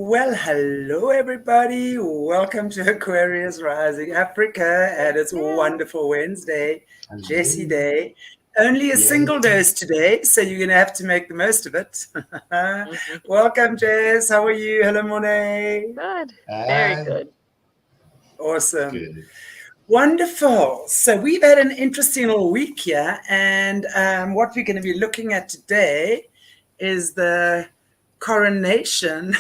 Well, hello everybody. Welcome to Aquarius Rising Africa, and it's wonderful Wednesday, Jessie Hello. Day. Only a Yes. single dose today, so you're going to have to make the most of it. Welcome, Jess. How are you? Hello, Morné. Good. Very Ah, good. Awesome. good. Wonderful. So we've had an interesting little week here, and what we're going to be looking at today is the coronation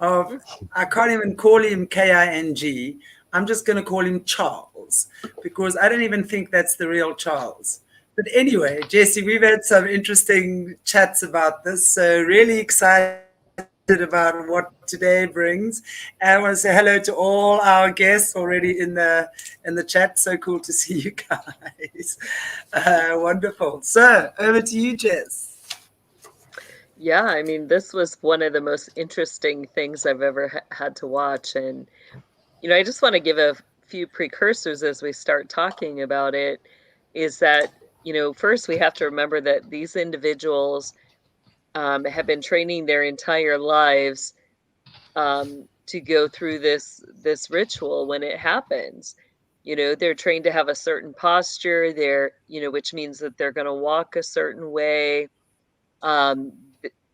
of, I can't even call him King. I'm just going to call him Charles because I don't even think that's the real Charles. But anyway, Jessie, we've had some interesting chats about this. So really excited about what today brings. And I want to say hello to all our guests already in the chat. So cool to see you guys. Wonderful. So over to you, Jess. Yeah, I mean, this was one of the most interesting things I've ever had to watch. And, I just want to give a few precursors as we start talking about it, is that, first we have to remember that these individuals have been training their entire lives to go through this ritual when it happens. They're trained to have a certain posture, which means that they're going to walk a certain way.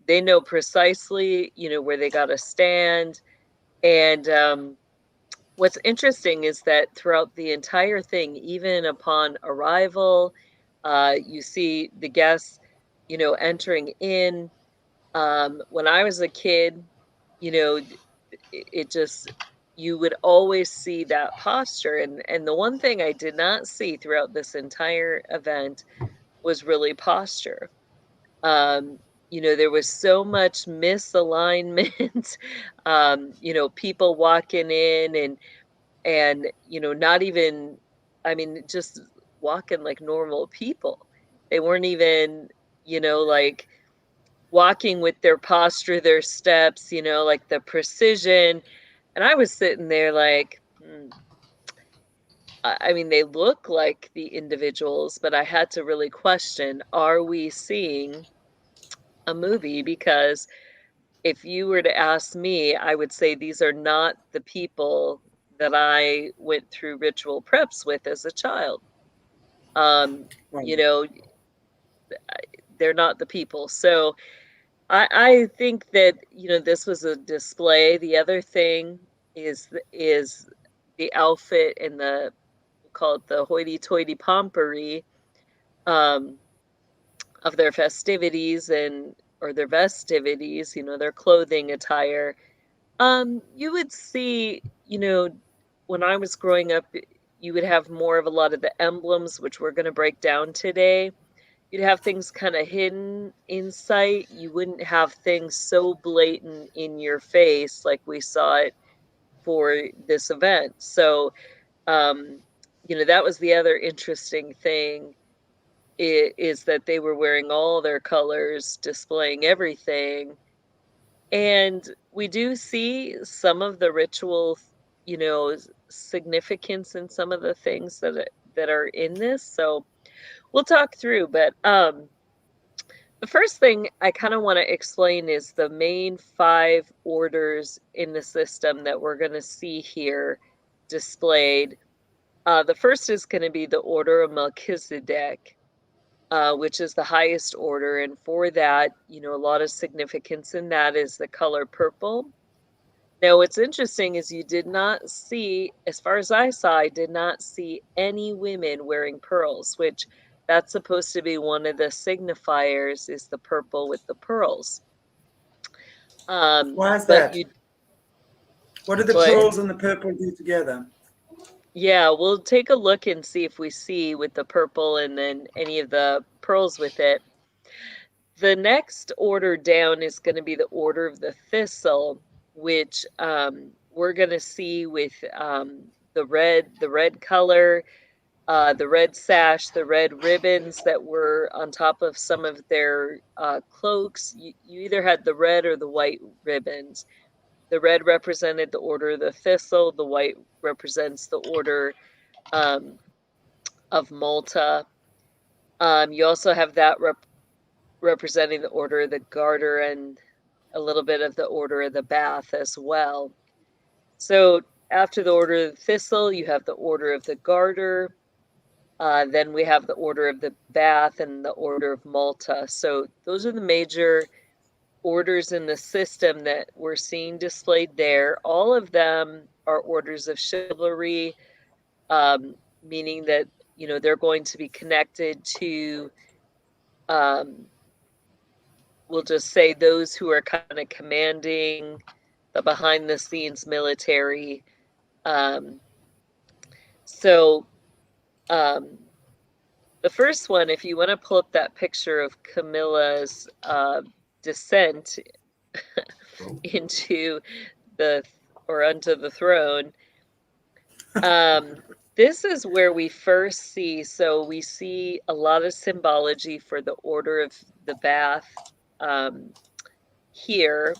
They know precisely, where they got to stand. And what's interesting is that throughout the entire thing, even upon arrival, you see the guests, entering in. When I was a kid, it just, you would always see that posture. And the one thing I did not see throughout this entire event was really posture. There was so much misalignment, people walking in and not even, I mean, just walking like normal people. They weren't even, like walking with their posture, their steps, like the precision. And I was sitting there like, I mean, they look like the individuals, but I had to really question, are we seeing a movie? Because if you were to ask me, I would say these are not the people that I went through ritual preps with as a child. You know, they're not the people. So I think that, this was a display. The other thing is the outfit and we'll call it the hoity-toity pompery of their festivities or their festivities, their clothing attire. You would see, when I was growing up, you would have more of a lot of the emblems, which we're going to break down today. You'd have things kind of hidden in sight. You wouldn't have things so blatant in your face like we saw it for this event. So, that was the other interesting thing, is that they were wearing all their colors, displaying everything. And we do see some of the ritual, significance in some of the things that are in this. So we'll talk through, but the first thing I kind of want to explain is the main 5 orders in the system that we're going to see here displayed. The first is going to be the Order of Melchizedek, which is the highest order. And for that, a lot of significance in that is the color purple. Now, what's interesting is you did not see, as far as I saw, I did not see any women wearing pearls, which that's supposed to be one of the signifiers, is the purple with the pearls. Why is But that? What do the what? pearls and the purple do together? Yeah, we'll take a look and see if we see with the purple and then any of the pearls with it. The next order down is going to be the Order of the Thistle, which we're going to see with the red color, the red sash, the red ribbons that were on top of some of their cloaks. You either had the red or the white ribbons. The red represented the Order of the Thistle. The white represents the Order of Malta. You also have that representing the Order of the Garter and a little bit of the order of the bath as well. So after the order of the thistle, you have the order of the garter. Then we have the order of the bath and the order of Malta. So those are the major orders in the system that we're seeing displayed there. All of them are orders of chivalry, meaning that, you know, they're going to be connected to, we'll just say, those who are kind of commanding the behind the scenes military. The first one, if you want to pull up that picture of Camilla's descent into onto the throne, this is where we first see, so we see a lot of symbology for the order of the bath here.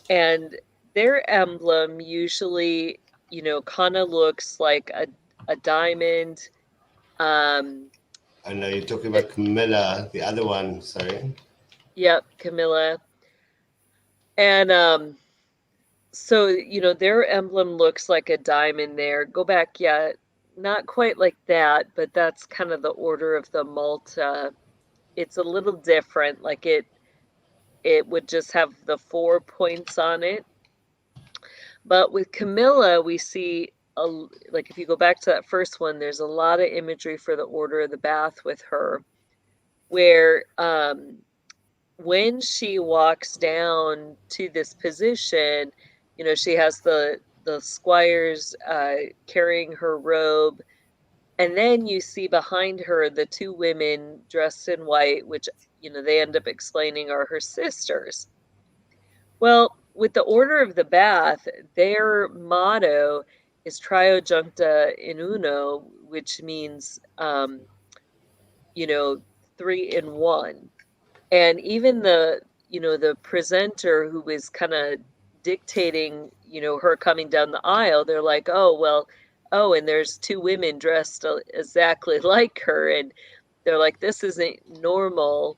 And their emblem usually, you know, kind of looks like a diamond. I know you're talking about Camilla, the other one, sorry. Yep, Camilla. And so, you know, their emblem looks like a diamond there. Go back, yeah, not quite like that, but that's kind of the order of the Malta. It's a little different, like it would just have the 4 points on it. But with Camilla, we see, like if you go back to that first one, there's a lot of imagery for the order of the bath with her, where when she walks down to this position, you know, she has the squires carrying her robe, and then you see behind her the 2 women dressed in white, which, you know, they end up explaining are her sisters. Well, with the order of the bath, their motto is Trio Juncta in Uno, which means, you know, 3 in 1. And even the, you know, the presenter who is kind of dictating, you know, her coming down the aisle, they're like, oh, well, oh, and there's 2 women dressed exactly like her. And they're like, this isn't normal.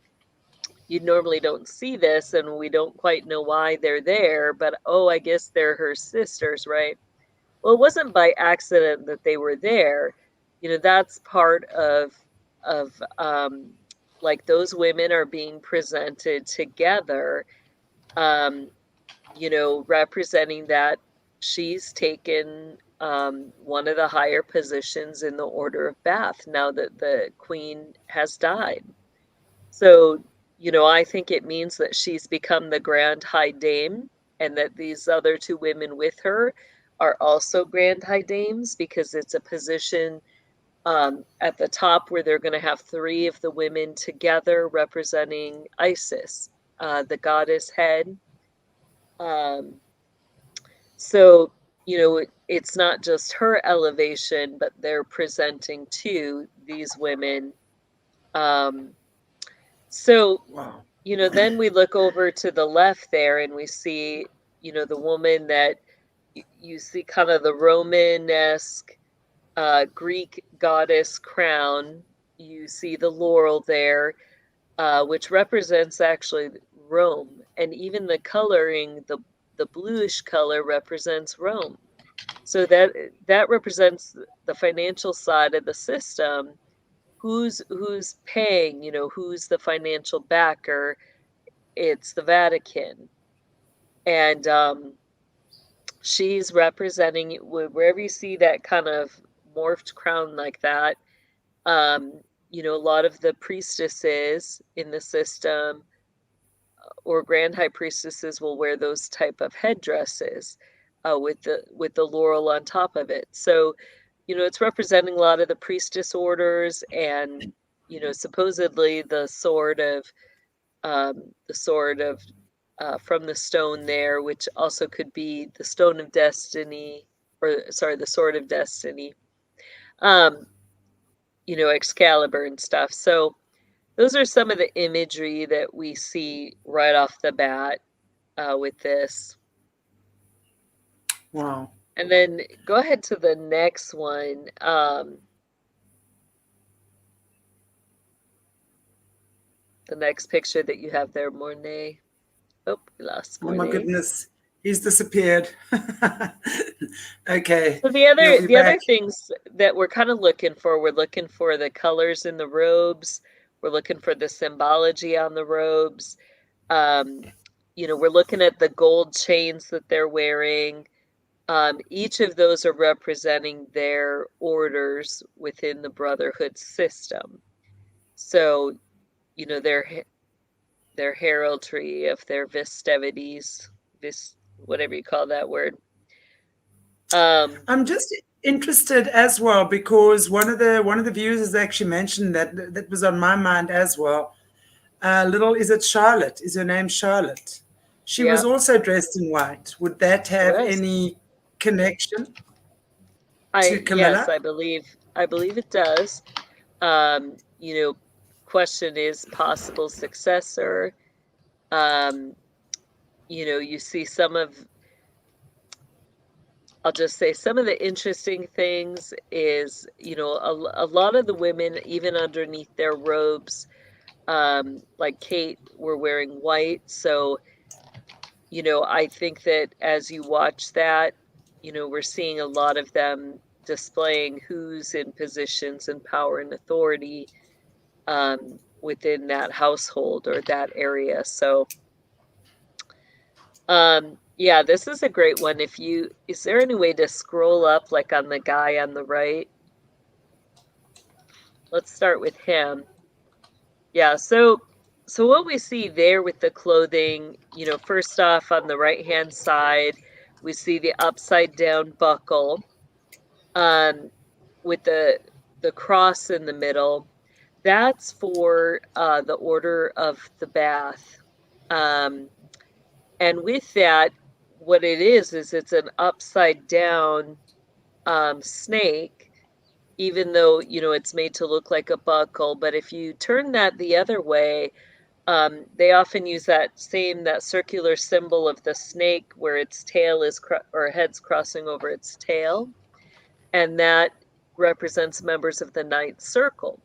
You normally don't see this, and we don't quite know why they're there, but oh, I guess they're her sisters, right? Well, it wasn't by accident that they were there. You know, that's part of like those women are being presented together, you know, representing that she's taken one of the higher positions in the order of Bath now that the queen has died. So, you know, I think it means that she's become the Grand High Dame, and that these other 2 women with her are also Grand High Dames, because it's a position at the top where they're going to have 3 of the women together representing Isis, the goddess head. So, you know, it's not just her elevation, but they're presenting to these women. So, Wow. you know, then we look over to the left there and we see, you know, the woman that you see kind of the Romanesque Greek goddess crown. You see the laurel there, which represents actually Rome. And even the coloring, the bluish color represents Rome. So that represents the financial side of the system. Who's paying, you know, who's the financial backer? It's the Vatican. And she's representing, wherever you see that kind of morphed crown like that, you know, a lot of the priestesses in the system or grand high priestesses will wear those type of headdresses with the laurel on top of it. So, you know, it's representing a lot of the priestess orders, and, you know, supposedly the sword of from the stone there, which also could be the stone of destiny, or sorry, the sword of destiny, you know, Excalibur and stuff. So those are some of the imagery that we see right off the bat with this. Wow. And then go ahead to the next one. The next picture that you have there, Morné. Oh, we lost Oh my Morné. goodness, he's disappeared. Okay. So He'll be the other back. things that we're kind of looking for, we're looking for the colors in the robes. We're looking for the symbology on the robes. You know, we're looking at the gold chains that they're wearing. Each of those are representing their orders within the Brotherhood system. So, you know, their heraldry of their festivities, whatever you call that word. I'm just interested as well because one of the viewers has actually mentioned that was on my mind as well. Is it Charlotte? Is her name Charlotte? She Yeah, was also dressed in white. Would that she have was. any connection to Yes, Camilla? I believe it does. You know, question is possible successor. You know, you see I'll just say some of the interesting things is, you know, a lot of the women, even underneath their robes, like Kate, were wearing white. So, you know, I think that as you watch that, you know, we're seeing a lot of them displaying who's in positions and power and authority within that household or that area. So, yeah, this is a great one. Is there any way to scroll up like on the guy on the right? Let's start with him. Yeah, so what we see there with the clothing, you know, first off on the right-hand side, we see the upside down buckle with the cross in the middle. That's for the Order of the Bath. And with that, what it is it's an upside down snake, even though, you know, it's made to look like a buckle. But if you turn that the other way, they often use that circular symbol of the snake where its tail is, or head's crossing over its tail. And that represents members of the ninth circle.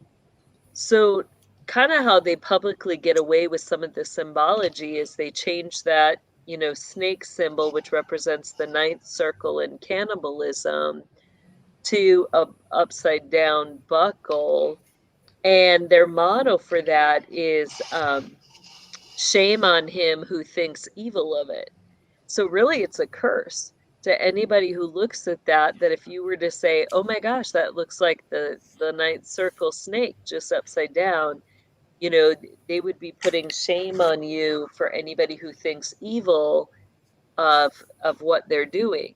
So kind of how they publicly get away with some of the symbology is they change that, you know, snake symbol, which represents the ninth circle and cannibalism, to a upside down buckle. And their motto for that is shame on him who thinks evil of it. So really it's a curse to anybody who looks at that if you were to say, oh my gosh, that looks like the ninth circle snake just upside down, you know, they would be putting shame on you for anybody who thinks evil of what they're doing.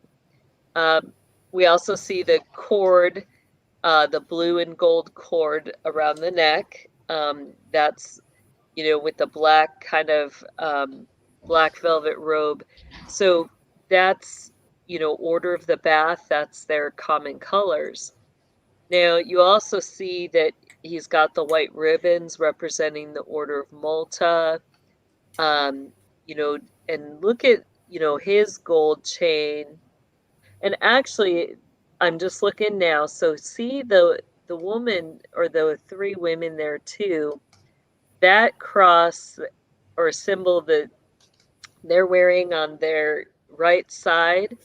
We also see the cord, the blue and gold cord around the neck. That's, you know, with the black kind of black velvet robe. So that's, you know, Order of the Bath. That's their common colors. Now, you also see that he's got the white ribbons representing the Order of Malta. You know, and look at, you know, his gold chain. And actually, I'm just looking now. So see the woman, or the three women there too, that cross or symbol that they're wearing on their right side,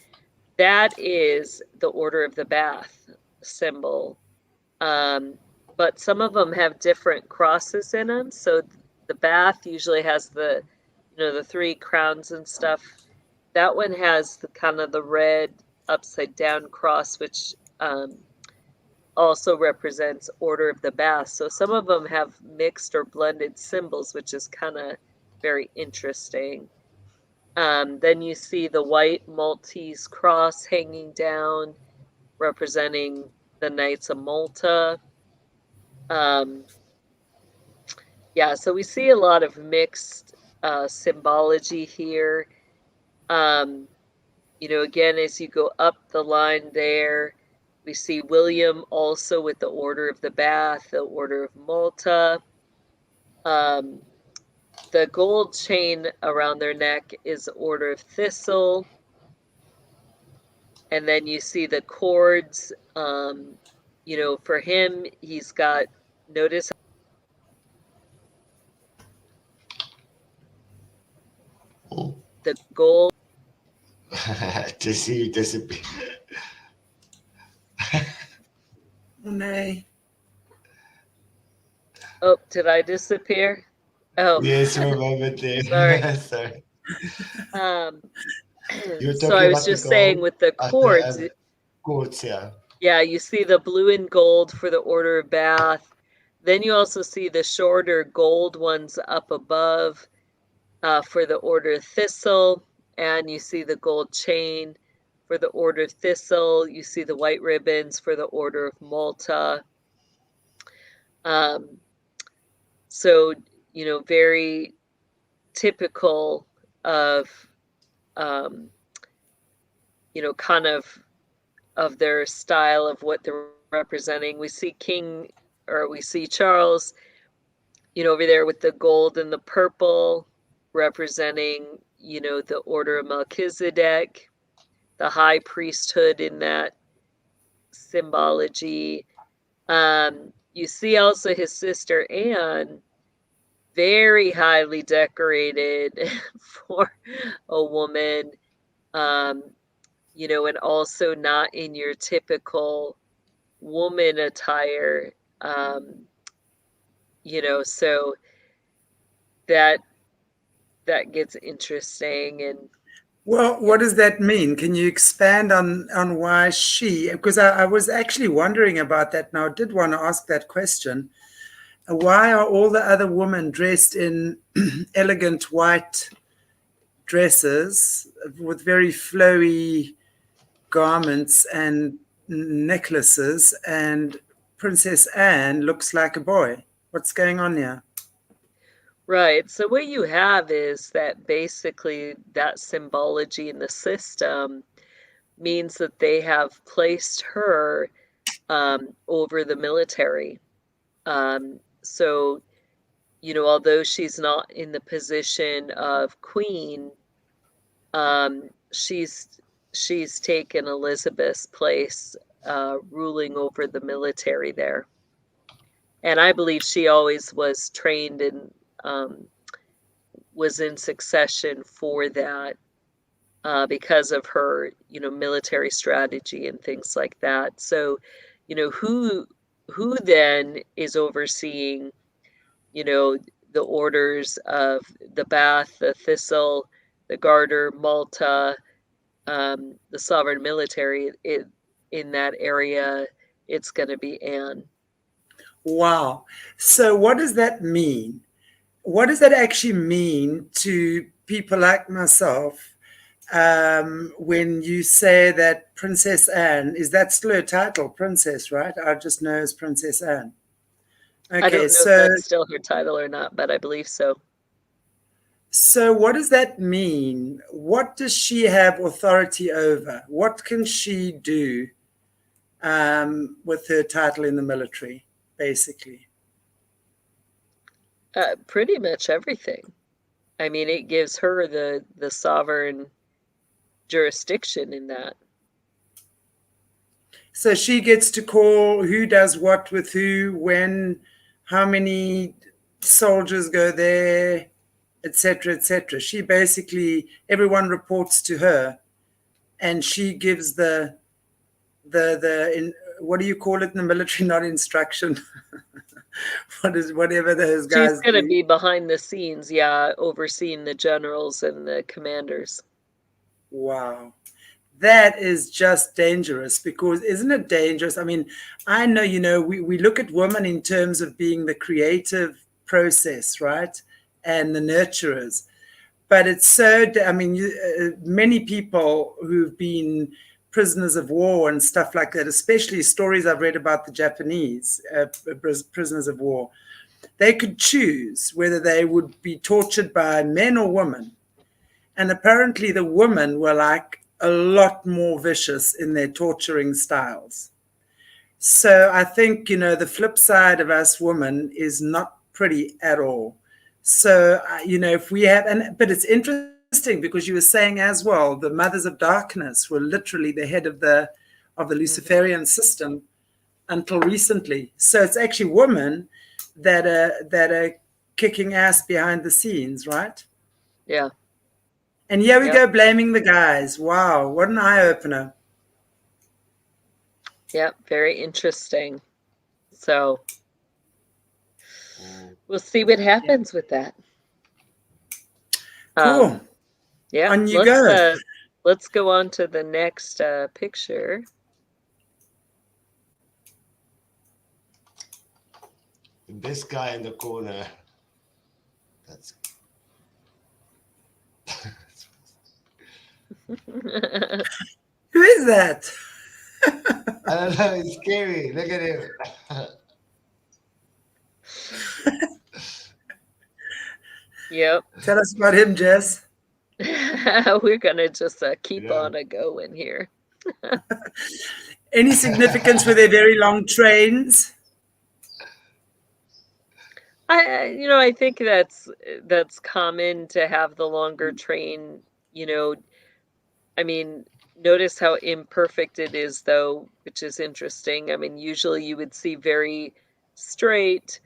that is the Order of the Bath symbol. But some of them have different crosses in them. So the bath usually has the, you know, the three crowns and stuff. That one has the kind of the red upside down cross, which also represents Order of the Bath. So some of them have mixed or blended symbols, which is kind of very interesting. Then you see the white Maltese cross hanging down, representing the Knights of Malta. Yeah, so we see a lot of mixed symbology here. You know, again, as you go up the line there, we see William also with the Order of the Bath, the Order of Malta. The gold chain around their neck is Order of Thistle. And then you see the cords. You know, for him, he's got, notice the gold. Jessie disappear. Morné. Oh, did I disappear? Oh, Yes, for a moment there. Sorry. Sorry. You were So talking I was about the just saying gold? with the chords, Chords, yeah. yeah, you see the blue and gold for the order of Bath. Then you also see the shorter gold ones up above for the order of Thistle, and you see the gold chain for the order of Thistle. You see the white ribbons for the order of Malta. So, you know, very typical of, you know, kind of their style of what they're representing. We see King, or we see Charles, you know, over there with the gold and the purple, representing, you know, the order of Melchizedek, the high priesthood in that symbology. You see also his sister Anne, very highly decorated for a woman, you know, and also not in your typical woman attire, you know, so that gets interesting. And Well, what does that mean? Can you expand on why she? Because I was actually wondering about that. Now, I did want to ask that question. Why are all the other women dressed in elegant white dresses with very flowy garments and necklaces, and Princess Anne looks like a boy? What's going on here? right, so what you have is that basically that symbology in the system means that they have placed her over the military. So, you know, although she's not in the position of queen, she's taken Elizabeth's place, ruling over the military there. And I believe she always was trained and was in succession for that, because of her, you know, military strategy and things like that. So, you know, who then is overseeing, you know, the orders of the Bath, the Thistle, the Garter, Malta, the sovereign military in that area? It's going to be Anne. Wow. So what does that mean? What does that actually mean to people like myself when you say that Princess Anne, is that still her title, Princess, right? I just know as Princess Anne. Okay, I don't know if so that's still her title or not, but I believe so. so what does that mean? What does she have authority over? What can she do with her title in the military, basically? Pretty much everything. I mean, it gives her the sovereign jurisdiction in that. So she gets to call who does what with who, when, how many soldiers go there, etc., etc. She basically, everyone reports to her, and she gives the what do you call it in the military? Not instruction. Whatever those guys She's going to do. be behind the scenes, yeah, overseeing the generals and the commanders. Wow. That is just dangerous, because isn't it dangerous? I mean, I know, you know, we look at women in terms of being the creative process, right? And the nurturers. But it's so, I mean, many people who've been prisoners of war and stuff like that, especially stories I've read about the Japanese prisoners of war, they could choose whether they would be tortured by men or women. And apparently the women were like a lot more vicious in their torturing styles. So I think, you know, the flip side of us women is not pretty at all. So, you know, if we have, but it's interesting because you were saying as well, the mothers of darkness were literally the head of the Luciferian system until recently. So it's actually women that are kicking ass behind the scenes, right? Yeah. And here we go, blaming the guys. Wow, what an eye-opener. Yep, very interesting. So we'll see what happens with that. Cool. Yeah, on you go. Let's go on to the next picture. This guy in the corner. That's Who is that? I don't know, it's scary. Look at him. Yep. Tell us about him, Jess. We're gonna just keep on going here. Any significance with their very long trains? I think that's common to have the longer train. I mean, notice how imperfect it is, though, which is interesting. I mean, usually you would see very straight,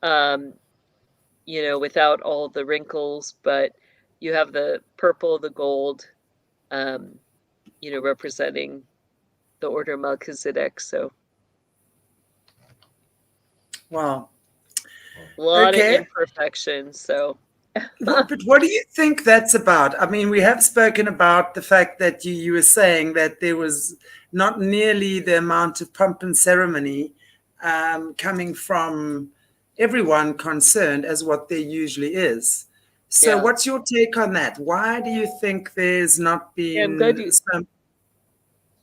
without all the wrinkles, but you have the purple, the gold, representing the order Melchizedek. So, wow, a lot of imperfection. So, but what do you think that's about? I mean, we have spoken about the fact that you were saying that there was not nearly the amount of pomp and ceremony coming from everyone concerned as what there usually is. So what's your take on that? Why do you think there's not been... I'm glad you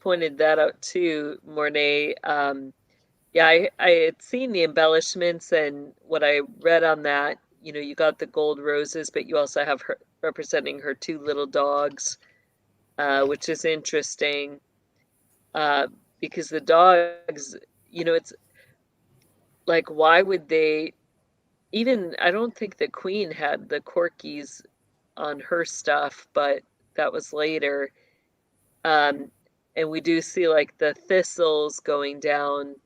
pointed that out too, Morné. I had seen the embellishments, and what I read on that, you got the gold roses, but you also have her representing her two little dogs, which is interesting because the dogs, it's like, why would they even, I don't think the queen had the corgis on her stuff, but that was later. And we do see like the thistles going down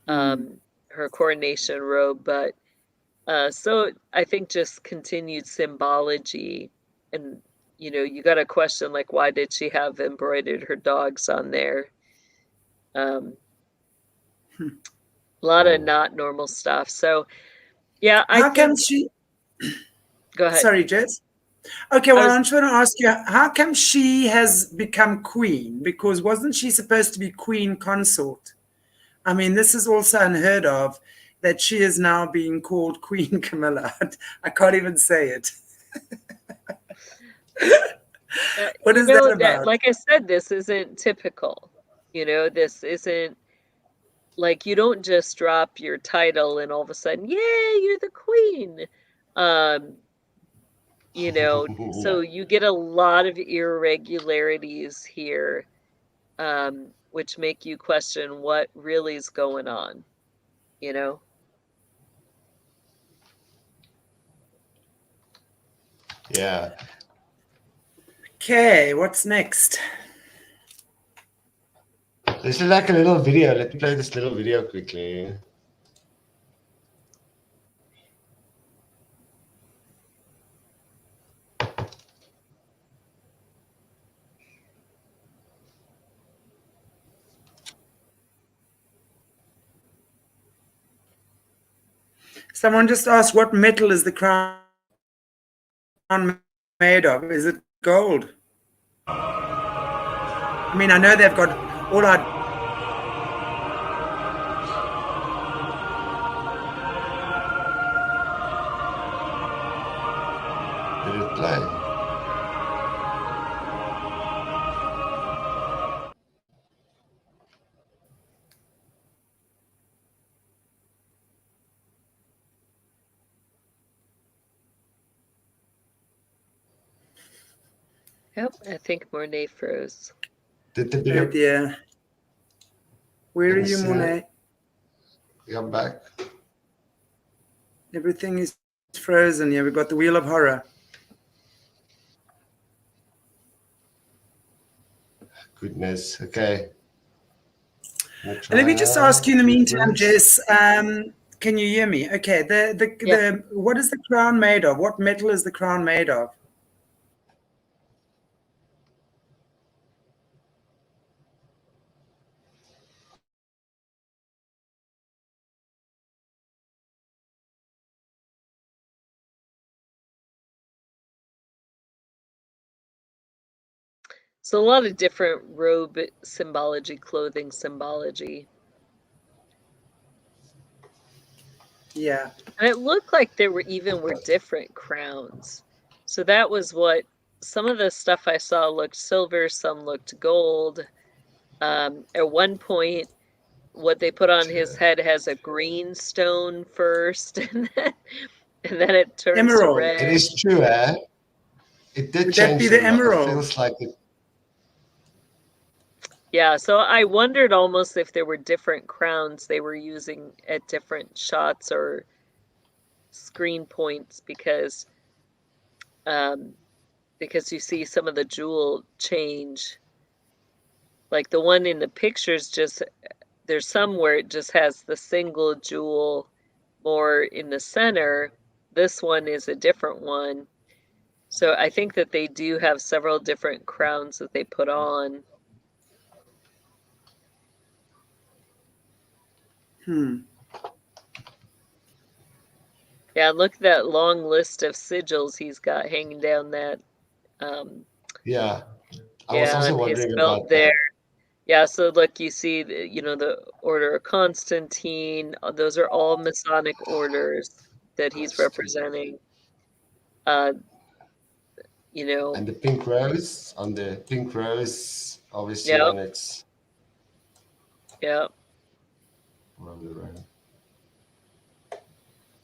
her coronation robe, but so I think just continued symbology. And you got to question, like, why did she have embroidered her dogs on there? A lot of not normal stuff. So yeah, how come she... Go ahead. Sorry, Jess. Okay, well, I'm trying to ask you, how come she has become queen? Because wasn't she supposed to be queen consort? I mean, this is also unheard of, that she is now being called Queen Camilla. I can't even say it. What is that about? Like I said, this isn't typical. This isn't like, you don't just drop your title and all of a sudden, yay, you're the queen. So you get a lot of irregularities here, which make you question what really is going on, Yeah. Okay, what's next? This is like a little video. Let me play this little video quickly. Someone just asked, what metal is the crown made of? Is it gold? I mean, I know they've got all our... Did it play? Yep, I think Morné froze. Did the video... Oh dear. Where are you, Morné? Come back. Everything is frozen. Yeah, we've got the wheel of horror. Goodness. Okay. Let me just ask you in the meantime, Jess. Can you hear me? Okay. The what is the crown made of? What metal is the crown made of? So a lot of different robe symbology, clothing symbology. Yeah. And it looked like there were different crowns. So that was what some of the stuff I saw looked silver, some looked gold. At one point, what they put on his head has a green stone first, and then it turns Emerald. to red. It is true, eh? It did Would that change be a the lot. emerald? It feels like it. Yeah, so I wondered almost if there were different crowns they were using at different shots or screen points, because you see some of the jewel change. Like the one in the pictures, just there's some where it just has the single jewel more in the center. This one is a different one. So I think that they do have several different crowns that they put on. Yeah, look at that long list of sigils he's got hanging down that. Yeah, I was also wondering his belt about there. that. Yeah, so look, you see, the Order of Constantine. Those are all Masonic orders that he's representing. And the pink rose on the pink rose, obviously, Yep. when it's. Yep.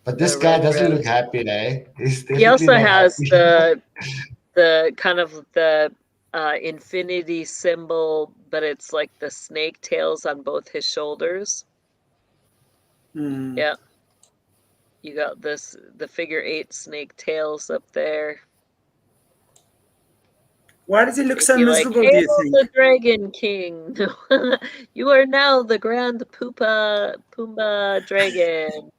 But this guy doesn't look happy, eh? He also has happy. the kind of the infinity symbol, but it's like the snake tails on both his shoulders. Yeah. You got the figure 8 snake tails up there. Why does he look so miserable, do you think? The Dragon King. You are now the Grand Pumbaa Dragon.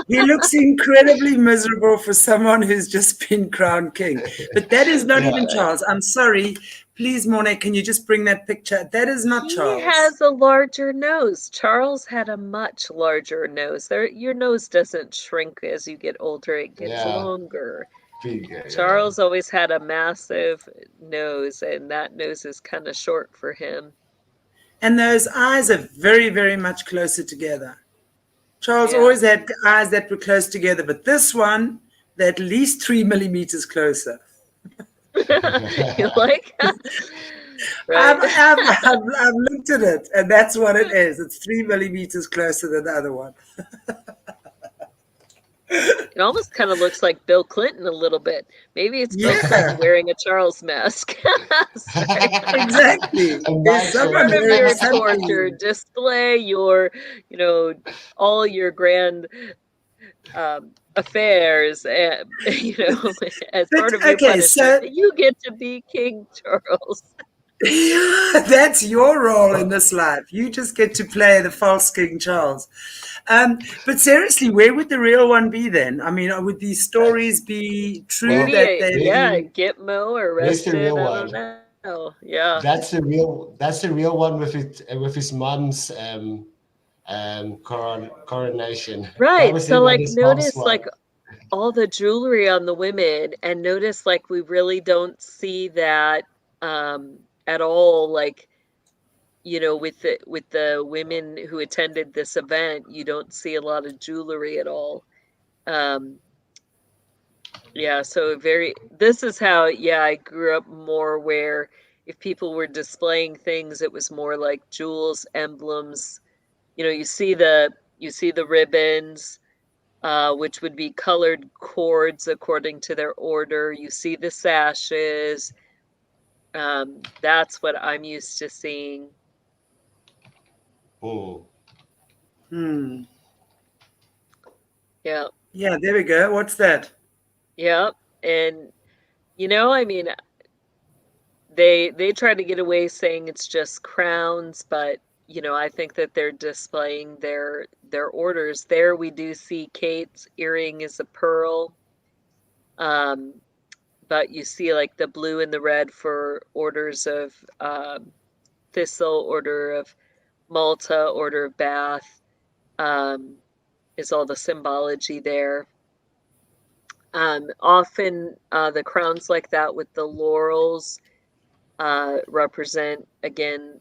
He looks incredibly miserable for someone who's just been crowned king. But that is not even Charles. I'm sorry. Please, Morné, can you just bring that picture? That is not Charles. He has a larger nose. Charles had a much larger nose. Your nose doesn't shrink as you get older. It gets longer. Charles always had a massive nose, and that nose is kind of short for him. And those eyes are very, very much closer together. Charles always had eyes that were close together, but this one, they're at least 3 millimeters closer. You like? Right. I've looked at it, and that's what it is. It's 3 millimeters closer than the other one. It almost kind of looks like Bill Clinton a little bit. Maybe it's Bill Clinton wearing a Charles mask. Exactly. Part of your torture, display your, all your grand affairs, and, as part of your punishment, so you get to be King Charles. That's your role in this life. You just get to play the false King Charles. But seriously, where would the real one be then? I mean, would these stories be true? Maybe Gitmo arrested. The real I one. don't know. Yeah, that's the real one with his mom's coronation. Right. So notice all the jewelry on the women, and notice we really don't see that at all. With the women who attended this event, you don't see a lot of jewelry at all. So this is how I grew up more, where if people were displaying things, it was more like jewels, emblems. You see the ribbons, which would be colored cords according to their order. You see the sashes. That's what I'm used to seeing. Oh. Yeah. Yeah, there we go. What's that? Yep. And I mean, they try to get away saying it's just crowns, but I think that they're displaying their orders. There we do see Kate's earring is a pearl. But you see the blue and the red for orders of Thistle, Order of Malta, Order of Bath, is all the symbology there. Often the crowns like that with the laurels represent, again,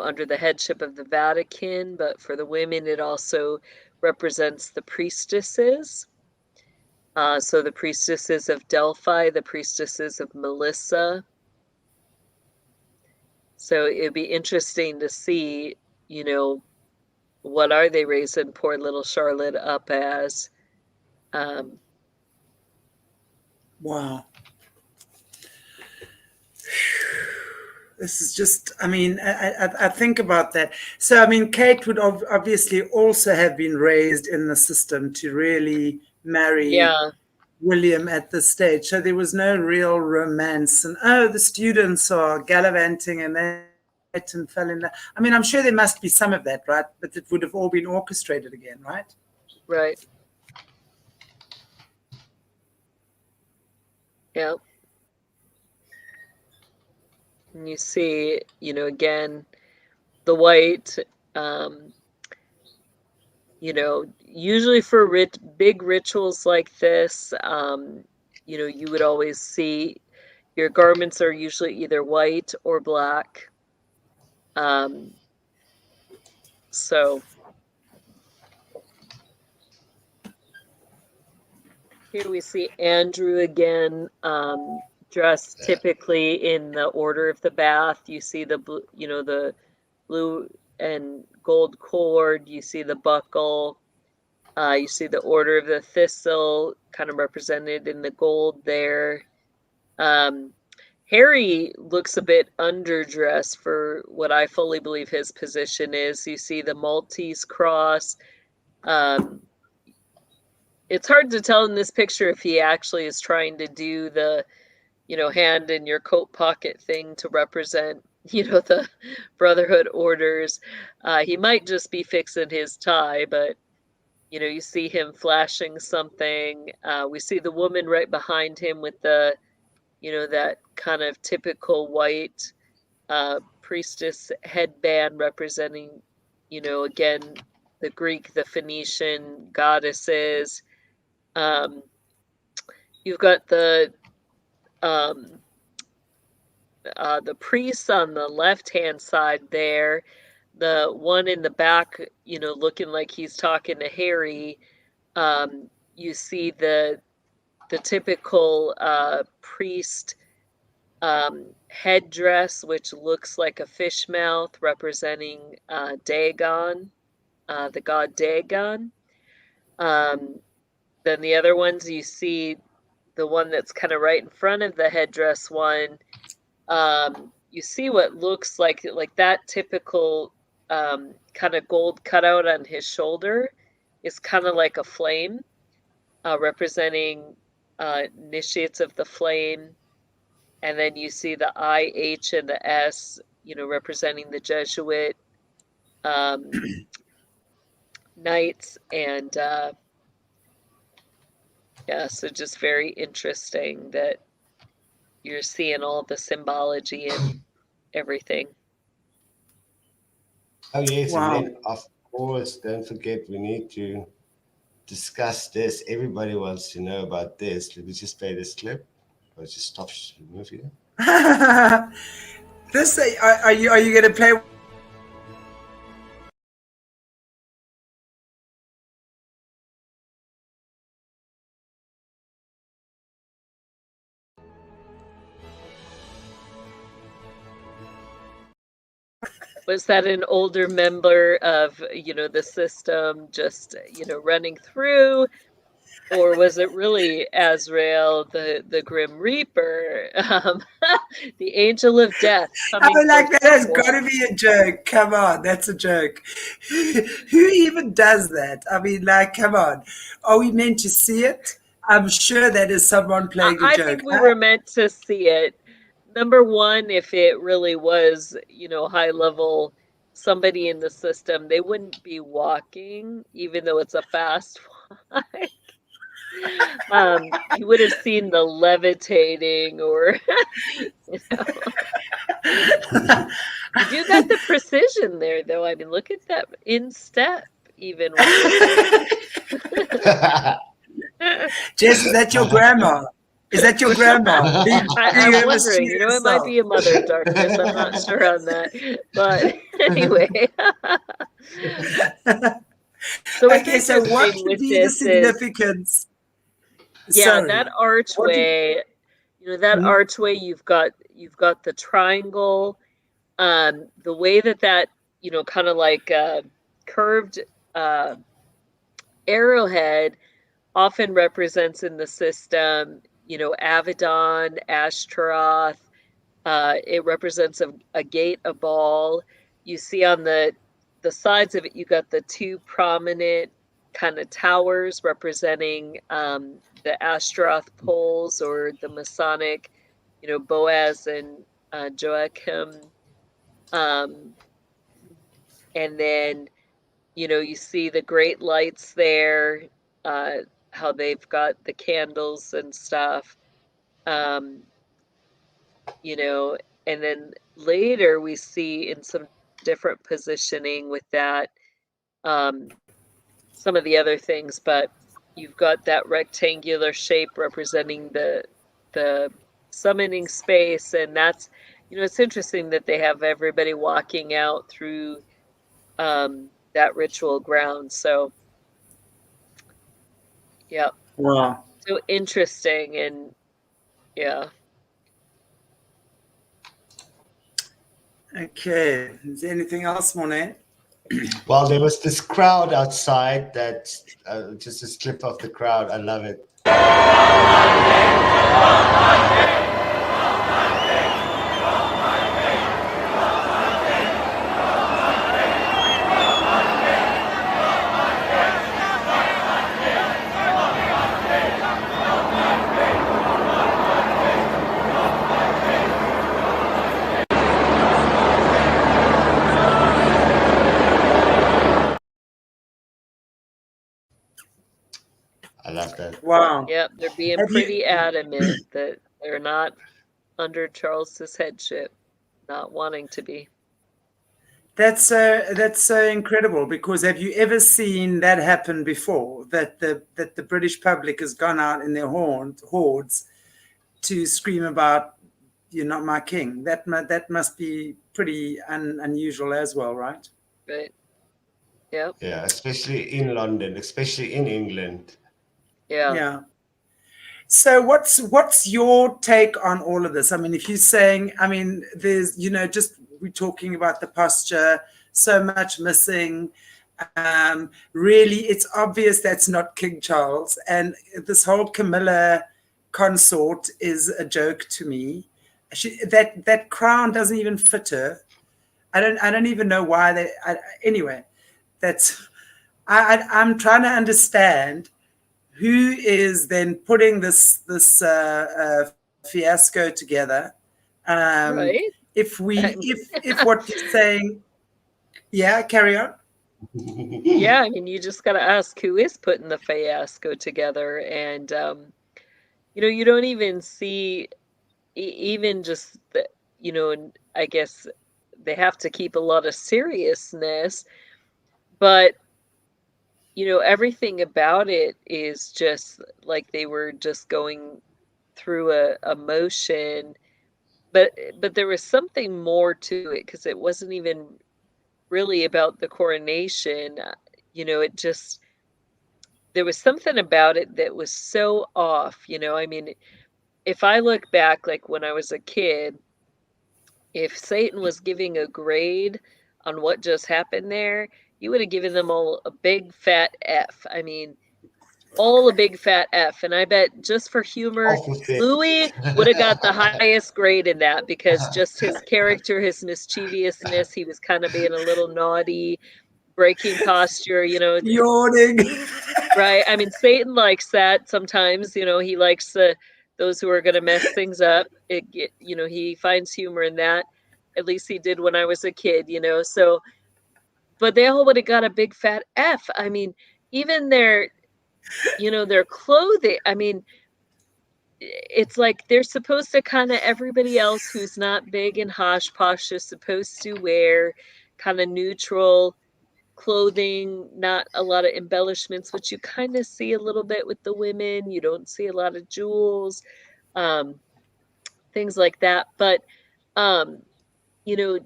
under the headship of the Vatican, but for the women, it also represents the priestesses. So the priestesses of Delphi, the priestesses of Melissa. So it'd be interesting to see, what are they raising poor little Charlotte up as? Wow. This is just, I think about that. So, Kate would obviously also have been raised in the system to really marry William at this stage. So there was no real romance. And, the students are gallivanting and they met and fell in love. I'm sure there must be some of that, right? But it would have all been orchestrated again, right? Right. Yeah. And you see, again, the white, usually for big rituals like this, you would always see your garments are usually either white or black. So here we see Andrew again, dressed typically in the order of the bath. You see the blue, the blue and gold cord. You see the buckle. You see the order of the thistle, kind of represented in the gold there. Harry looks a bit underdressed for what I fully believe his position is. You see the Maltese cross. It's hard to tell in this picture if he actually is trying to do the hand in your coat pocket thing to represent, the Brotherhood orders. He might just be fixing his tie, but, you see him flashing something. We see the woman right behind him with the, that kind of typical white priestess headband representing, again, the Greek, the Phoenician goddesses. You've got the priests on the left-hand side there, the one in the back, looking like he's talking to Harry. You see the typical priest headdress, which looks like a fish mouth, representing Dagon, the god Dagon. Then the other ones, you see the one that's kind of right in front of the headdress one. You see what looks like that typical kind of gold cutout on his shoulder is kind of like a flame, representing initiates of the flame. And then you see the I, H, and the S, representing the Jesuit knights. And so just very interesting that you're seeing all the symbology and everything. Oh, yes. Wow. And then, of course, don't forget, we need to discuss this. Everybody wants to know about this. Let me just play this clip. I'll just stop the movie. This, are you going to play? Was that an older member of, the system just, running through? Or was it really Azrael, the Grim Reaper, the Angel of Death? That has got to be a joke. Come on, that's a joke. Who even does that? Come on. Are we meant to see it? I'm sure that is someone playing a joke. I think we were meant to see it. Number one, if it really was, high level, somebody in the system, they wouldn't be walking, even though it's a fast walk. You would have seen the levitating, or you do got the precision there, though. Look at that in step, even. Jess, is that your grandma? Is that your grandma? I'm wondering, you know, it might be a mother darkness. I'm not sure on that. But anyway. So okay, so what could be the significance? Yeah, that archway, you know, that archway, you've got the triangle, the way that, you know, kind of like curved arrowhead often represents in the system, you know, Avedon, Ashtaroth. It represents a gate, a ball. You see on the sides of it, you got the two prominent kind of towers representing the Ashtaroth poles, or the Masonic, you know, Boaz and Joachim. And then, you know, you see the great lights there, how they've got the candles and stuff. You know, and then later we see in some different positioning with that, some of the other things, but you've got that rectangular shape representing the summoning space, and that's, you know, it's interesting that they have everybody walking out through that ritual ground. So yeah. Wow. So interesting. And yeah. Okay. Is there anything else, Morné? Well, there was this crowd outside that just a clip of the crowd. I love it. I love that. Wow. Yep, they're being pretty adamant that they're not under Charles's headship, not wanting to be. That's so incredible, because have you ever seen that happen before? That the British public has gone out in their hordes to scream about "You're not my king." That must be pretty unusual as well, right? Right. Yep. Yeah, especially in London, especially in England. Yeah. Yeah. So what's your take on all of this? I mean, if you're saying, I mean, there's, you know, just we're talking about the posture, so much missing. Really, it's obvious that's not King Charles, and this whole Camilla consort is a joke to me. That crown doesn't even fit her. I don't even know why they. Anyway, I'm trying to understand who is then putting this fiasco together. Right. If what you're saying, yeah, carry on. Yeah, I mean, you just got to ask who is putting the fiasco together, and you know, you don't even see even just the, you know, and I guess they have to keep a lot of seriousness, but you know, everything about it is just like they were just going through a motion, but there was something more to it, because it wasn't even really about the coronation. You know, it just, there was something about it that was so off. You know, I mean, if I look back, like when I was a kid, if Satan was giving a grade on what just happened there, you would have given them all a big fat F. I mean, all a big fat F. And I bet, just for humor, Louis would have got the highest grade in that, because just his character, his mischievousness, he was kind of being a little naughty, breaking posture, you know. Yawning. Right. I mean, Satan likes that sometimes, you know, he likes those who are going to mess things up. You know, he finds humor in that. At least he did when I was a kid, you know. So, but they all would have got a big fat F. I mean, even their, you know, their clothing. I mean, it's like they're supposed to kind of, everybody else who's not big and hosh posh is supposed to wear kind of neutral clothing, not a lot of embellishments, which you kind of see a little bit with the women. You don't see a lot of jewels. things like that. But, you know,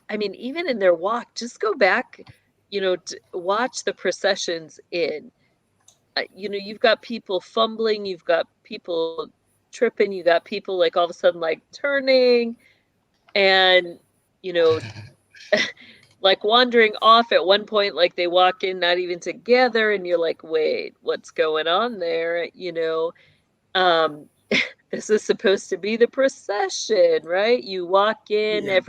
I mean, even in their walk, just go back, you know, watch the processions in. You know, you've got people fumbling, you've got people tripping, you got people like all of a sudden like turning and, you know, like wandering off at one point, like they walk in not even together, and you're like, wait, what's going on there? You know, um, this is supposed to be the procession, right? You walk in, Yeah.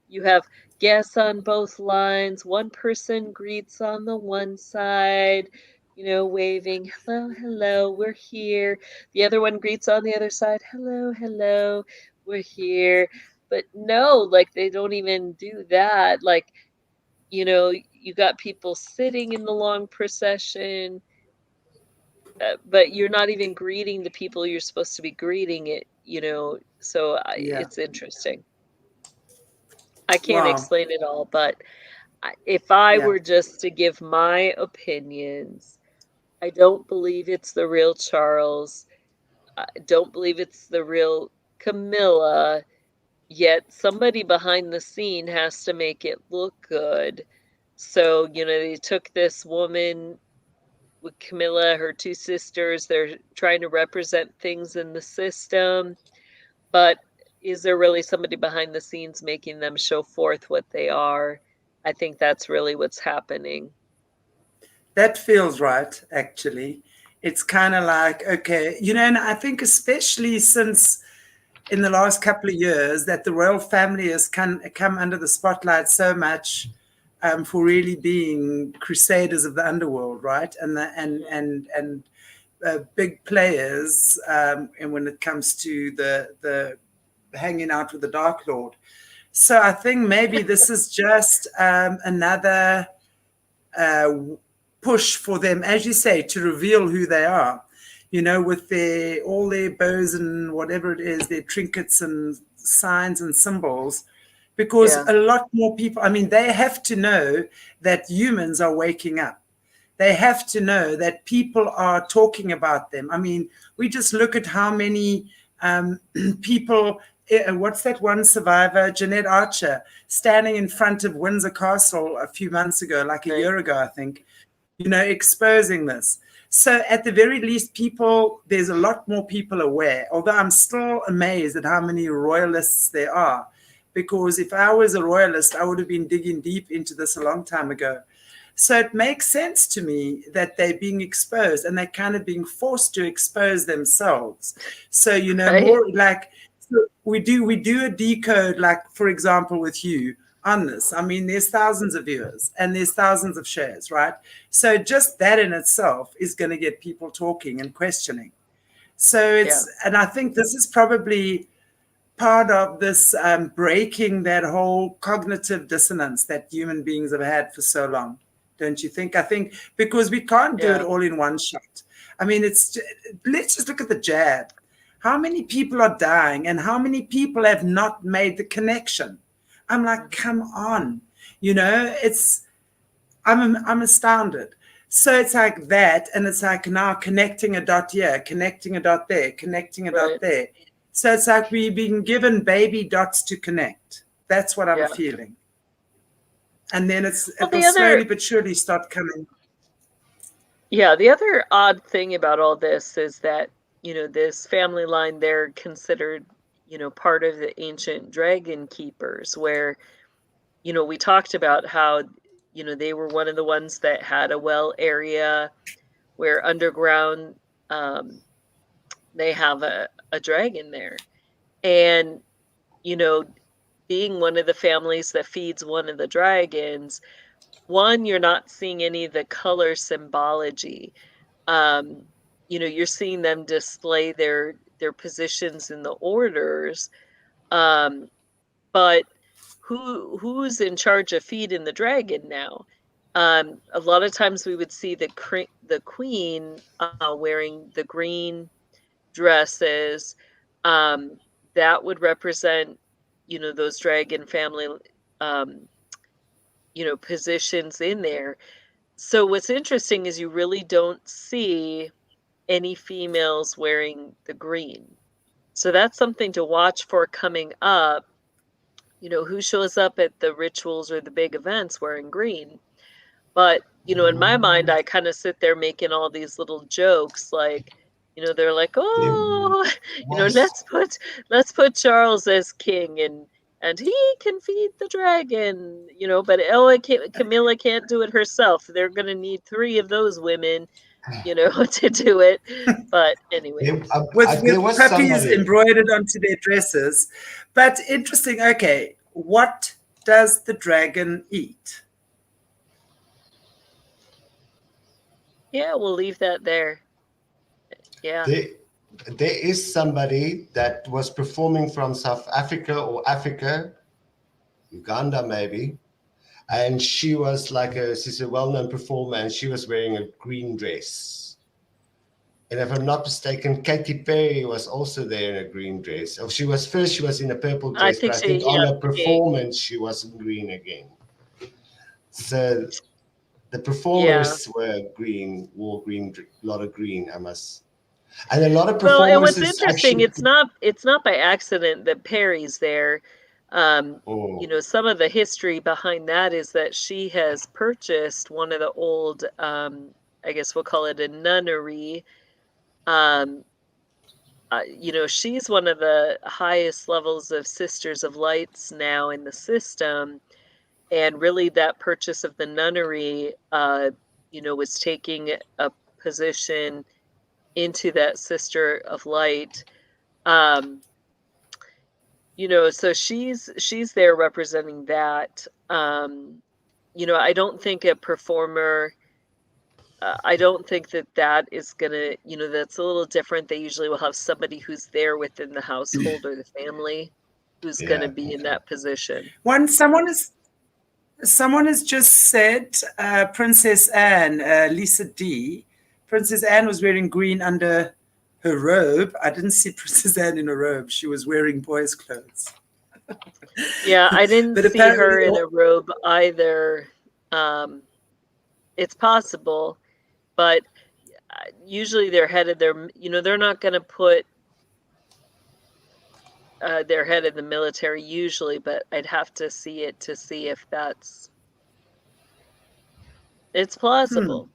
you have guests on both lines. One person greets on the one side, you know, waving, hello, hello, we're here. The other one greets on the other side, hello, hello, we're here. But no, like they don't even do that. Like, you know, you got people sitting in the long procession, but you're not even greeting the people you're supposed to be greeting it, you know, so Yeah. it's interesting. I can't Wow. explain it all, but if I Yeah. were just to give my opinions, I don't believe it's the real Charles. I don't believe it's the real Camilla, yet somebody behind the scene has to make it look good. So, you know, they took this woman with Camilla, her two sisters. They're trying to represent things in the system, but is there really somebody behind the scenes making them show forth what they are? I think that's really what's happening. That feels right, actually. It's kind of like, okay, you know, and I think especially since in the last couple of years that the royal family has come under the spotlight so much for really being crusaders of the underworld, right? And big players, and when it comes to the hanging out with the Dark Lord. So I think maybe this is just another push for them, as you say, to reveal who they are. You know, with all their bows and whatever it is, their trinkets and signs and symbols, because Yeah. a lot more people. I mean, they have to know that humans are waking up. They have to know that people are talking about them. I mean, we just look at how many people. What's that one survivor, Jeanette Archer, standing in front of Windsor Castle a few months ago, like a Right. year ago, I think, you know, exposing this. So at the very least, there's a lot more people aware, although I'm still amazed at how many royalists there are. Because if I was a royalist, I would have been digging deep into this a long time ago. So it makes sense to me that they're being exposed and they're kind of being forced to expose themselves. So, you know, Right. more like so we do a decode, like, for example, with you on this. I mean, there's thousands of viewers and there's thousands of shares, right? So just that in itself is going to get people talking and questioning. So Yeah. and I think this is probably part of this breaking that whole cognitive dissonance that human beings have had for so long. Don't you think? I think because we can't do it Yeah. all in one shot. I mean, let's just look at the jab. How many people are dying and how many people have not made the connection? I'm like, come on, you know, I'm astounded. So it's like that, and it's like now connecting a dot here, connecting a dot there, connecting a Right. dot there. So it's like we've been given baby dots to connect. That's what I'm Yeah. feeling. And then Well, it'll the slowly other, but surely start coming. yeah, the other odd thing about all this is that, you know, this family line, they're considered, you know, part of the ancient dragon keepers, where, you know, we talked about how, you know, they were one of the ones that had a well area where underground, they have a dragon there. And, you know, being one of the families that feeds one of the dragons, one, you're not seeing any of the color symbology. Um, you know, you're seeing them display their positions in the orders. Um, but who's in charge of feeding the dragon now? A lot of times we would see the queen wearing the green dresses. Um, that would represent, you know, those dragon family, um, you know, positions in there. So what's interesting is you really don't see any females wearing the green. So that's something to watch for coming up. You know, who shows up at the rituals or the big events wearing green. But, you know, in my mind, I kind of sit there making all these little jokes, like, you know, they're like, oh, you know, let's put Charles as king, and he can feed the dragon, you know, but Camilla can't do it herself. They're gonna need 3 of those women, you know, to do it. But anyway, with puppies embroidered onto their dresses. But interesting. Okay, what does the dragon eat? Yeah, we'll leave that there. Yeah. There is somebody that was performing from South Africa or Africa, Uganda maybe, and she was she's a well-known performer, and she was wearing a green dress. And if I'm not mistaken, Katy Perry was also there in a green dress. Oh, she was in a purple dress, but I think on a performance she was in green again. So the performers wore green, a lot of green, and a lot of performers. Well, and what's interesting, it's not by accident that Perry's there. You know, some of the history behind that is that she has purchased one of the old, I guess we'll call it a nunnery. You know, she's one of the highest levels of Sisters of Lights now in the system. And really that purchase of the nunnery, you know, was taking a position into that Sister of Light. You know, so she's there representing that. You know, I don't think a performer, I don't think that is gonna, you know, that's a little different. They usually will have somebody who's there within the household or the family who's gonna be in that position. Someone has just said Princess Anne, Lisa D. Princess Anne was wearing green under her robe. I didn't see Princess Anne in a robe. She was wearing boys' clothes. Yeah, I didn't see her in a robe either. It's possible, but usually they're headed there. You know, they're not going to put their head in the military usually, but I'd have to see it to see if it's plausible.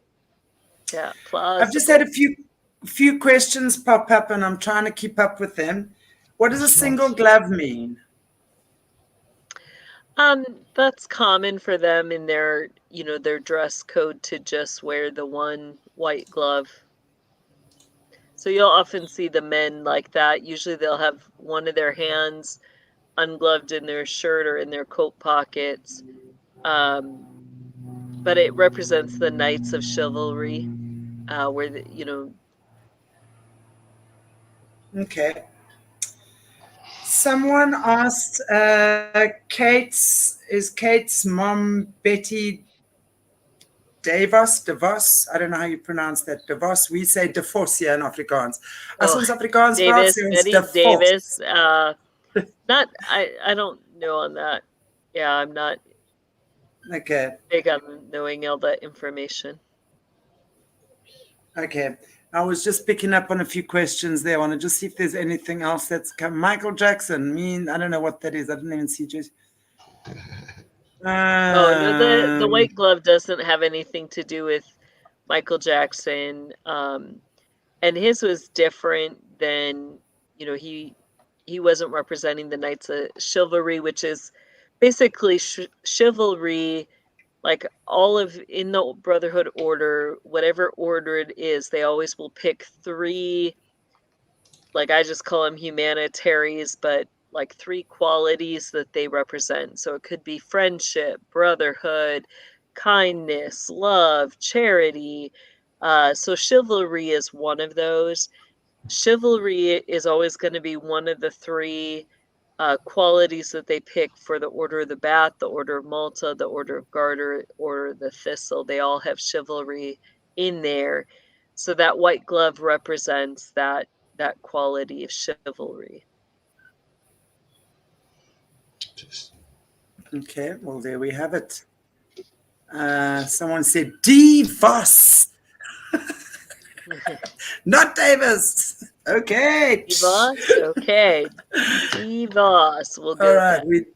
Yeah, plausible. I've just had a few questions pop up, and I'm trying to keep up with them. What does a single glove mean? That's common for them in their, you know, their dress code to just wear the one white glove. So you'll often see the men like that. Usually they'll have one of their hands ungloved in their shirt or in their coat pockets. But it represents the knights of chivalry, where you know. Okay. Someone asked, is Kate's mom Betty DeVos? I don't know how you pronounce that. DeVos. We say DeVos here in Afrikaans. Afrikaans Davis. Not. I don't know on that. Yeah, I'm not. Okay. Big on knowing all that information. Okay. I was just picking up on a few questions there. I want to just see if there's anything else that's come. Michael Jackson. I don't know what that is. I didn't even see Jessie. No, the white glove doesn't have anything to do with Michael Jackson. And his was different than, you know, he wasn't representing the Knights of Chivalry, which is basically chivalry. Like in the Brotherhood order, whatever order it is, they always will pick 3, like I just call them humanitaries, but like 3 qualities that they represent. So it could be friendship, brotherhood, kindness, love, charity. So chivalry is one of those. Chivalry is always going to be one of the 3 qualities that they pick for the Order of the Bat, the Order of Malta, the Order of Garter, or the Thistle. They all have chivalry in there. So that white glove represents that quality of chivalry. Okay, well, there we have it. Someone said DeVos. Not Davis. Okay. DEVOS? Okay. DEVOS. We'll go All right. with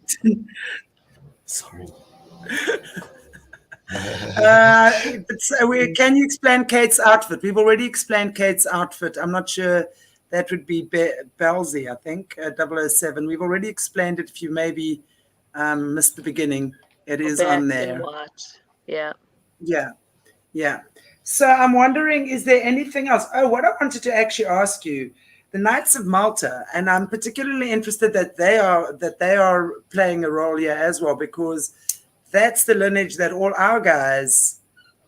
Sorry. Can you explain Kate's outfit? We've already explained Kate's outfit. I'm not sure. That would be Belzy, I think, 007. We've already explained it. If you maybe missed the beginning, it is on there. And watch. Yeah. Yeah. So I'm wondering, is there anything else? Oh, what I wanted to actually ask you, the Knights of Malta, and I'm particularly interested that they are playing a role here as well, because that's the lineage that all our guys,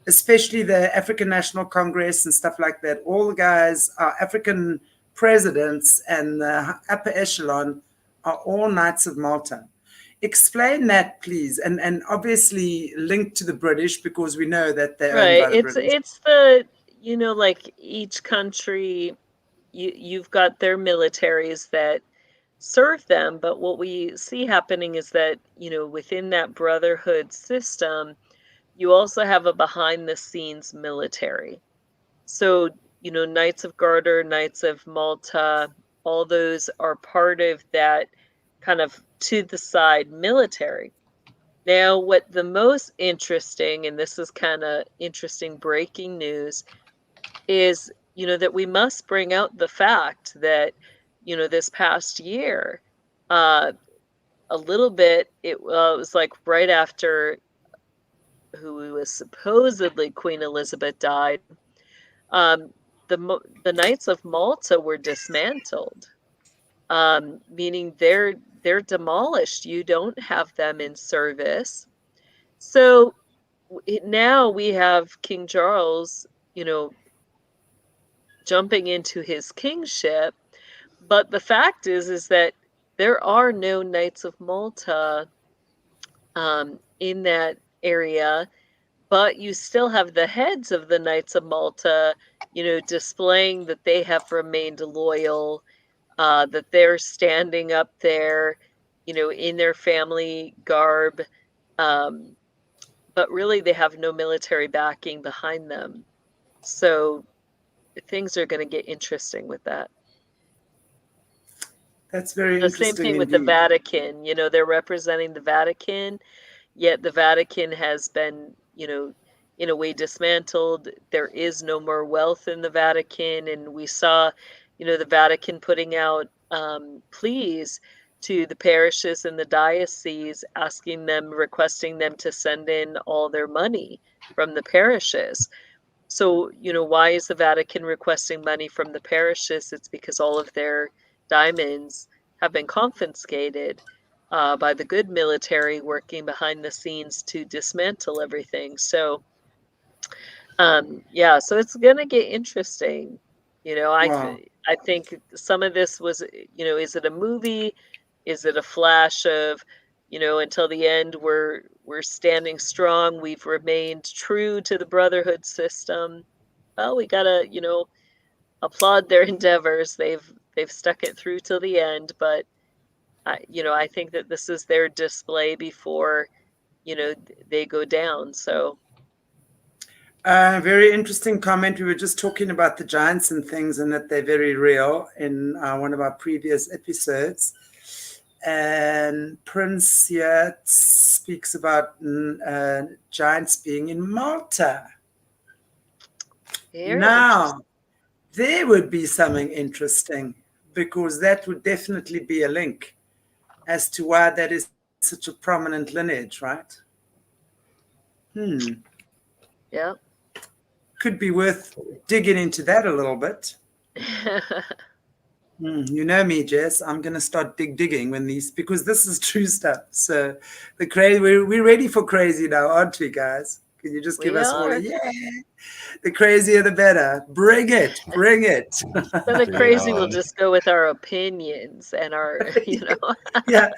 especially the African National Congress and stuff like that, all the guys are African presidents, and the upper echelon are all Knights of Malta. Explain that, please, and obviously linked to the British, because we know that they're owned by the British. It's the, like each country, you've got their militaries that serve them, but what we see happening is that, within that brotherhood system, you also have a behind the scenes military. So, Knights of Garter, Knights of Malta, all those are part of that kind of to the side military. Now, what the most interesting, and this is kind of interesting breaking news, is, that we must bring out the fact that, this past year, a little bit, it was like right after who was supposedly Queen Elizabeth died, the Knights of Malta were dismantled, meaning they're demolished. You don't have them in service. So now we have King Charles, jumping into his kingship. But the fact is that there are no Knights of Malta in that area, but you still have the heads of the Knights of Malta, displaying that they have remained loyal, that they're standing up there, in their family garb, but really they have no military backing behind them. So things are going to get interesting with that. That's very the interesting. Same thing indeed. with the Vatican. They're representing the Vatican, yet the Vatican has been, in a way dismantled. There is no more wealth in the Vatican. And we saw, the Vatican putting out pleas to the parishes and the dioceses, requesting them to send in all their money from the parishes. So, why is the Vatican requesting money from the parishes? It's because all of their diamonds have been confiscated by the good military working behind the scenes to dismantle everything. So, so it's going to get interesting. Wow. I think some of this was, is it a movie? Is it a flash of, until the end, we're standing strong. We've remained true to the brotherhood system. Well, we gotta, applaud their endeavors. They've stuck it through till the end, but I think that this is their display before, they go down. So. Very interesting comment. We were just talking about the giants and things, and that they're very real in one of our previous episodes. And Prince here speaks about giants being in Malta. Now, there would be something interesting, because that would definitely be a link as to why that is such a prominent lineage, right? Yeah. Could be worth digging into that a little bit. You know me, Jess. I'm going to start digging because this is true stuff. So we're ready for crazy now, aren't we, guys? Can you just give us all the crazier the better. Bring it. So the crazy will just go with our opinions and our, Yeah.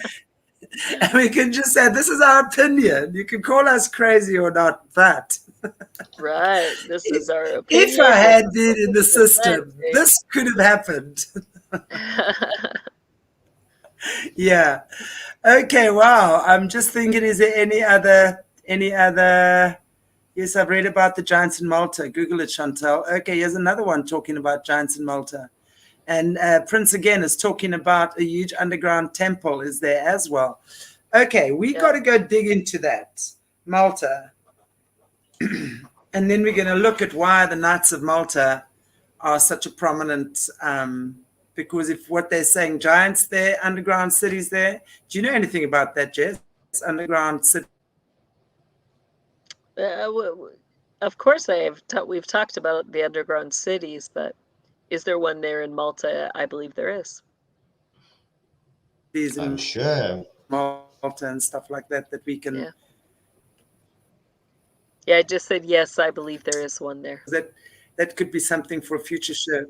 And we can just say, this is our opinion. You can call us crazy or not, but. Right. This is our opinion. If I had been in the system, this could have happened. Yeah. Okay. Wow. I'm just thinking, is there any other? Yes, I've read about the giants in Malta. Google it, Chantelle. Okay. Here's another one talking about giants in Malta. And Prince again is talking about a huge underground temple is there as well. Okay, we got to go dig into that, Malta. And then we're going to look at why the Knights of Malta are such a prominent, because if what they're saying, giants there, underground cities there. Do you know anything about that, Jess? Underground city? Of course, we've talked about the underground cities, but is there one there in Malta? I believe there is. I'm sure. Malta and stuff like that we can. Yeah, I just said yes. I believe there is one there. That could be something for a future show.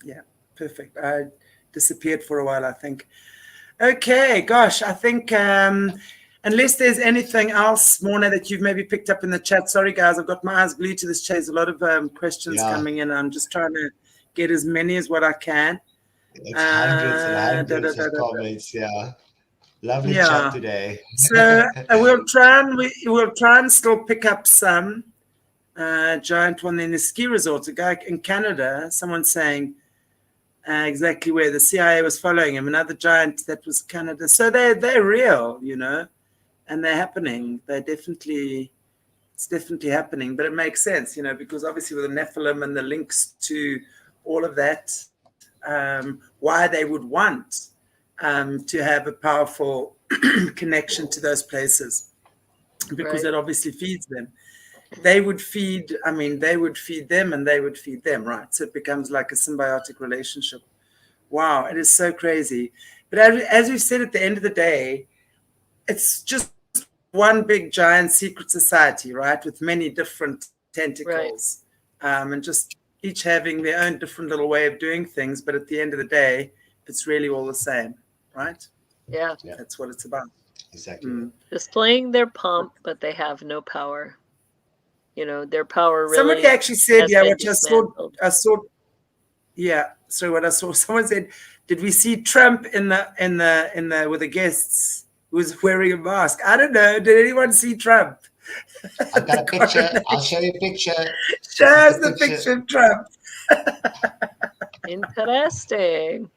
Yeah, perfect. I disappeared for a while, I think. Okay, gosh, I think unless there's anything else, Morné, that you've maybe picked up in the chat. Sorry, guys, I've got my eyes glued to this chat. There's a lot of questions coming in. I'm just trying to get as many as what I can. It's hundreds and hundreds of comments, Lovely chat today. So we'll try and still pick up some giant one in the ski resort. A guy in Canada, someone saying exactly where the CIA was following him. Another giant that was Canada. So they're real, you know, and they're happening. It's definitely happening. But it makes sense, you know, because obviously with the Nephilim and the links to all of that, why they would want to have a powerful connection to those places, because it obviously feeds them. They would feed them and they would feed them, right? So it becomes like a symbiotic relationship. Wow, it is so crazy. But as we said, at the end of the day, it's just one big giant secret society, right? With many different tentacles, and just each having their own different little way of doing things. But at the end of the day, it's really all the same, right? Yeah. That's what it's about. Exactly. Displaying their pomp, but they have no power. You know, their power really. Somebody actually said, which I saw. Yeah. So what I saw, someone said, did we see Trump in the with the guests who was wearing a mask? I don't know. Did anyone see Trump? I've got a picture. I'll show you a picture. Show us the picture of Trump. Interesting.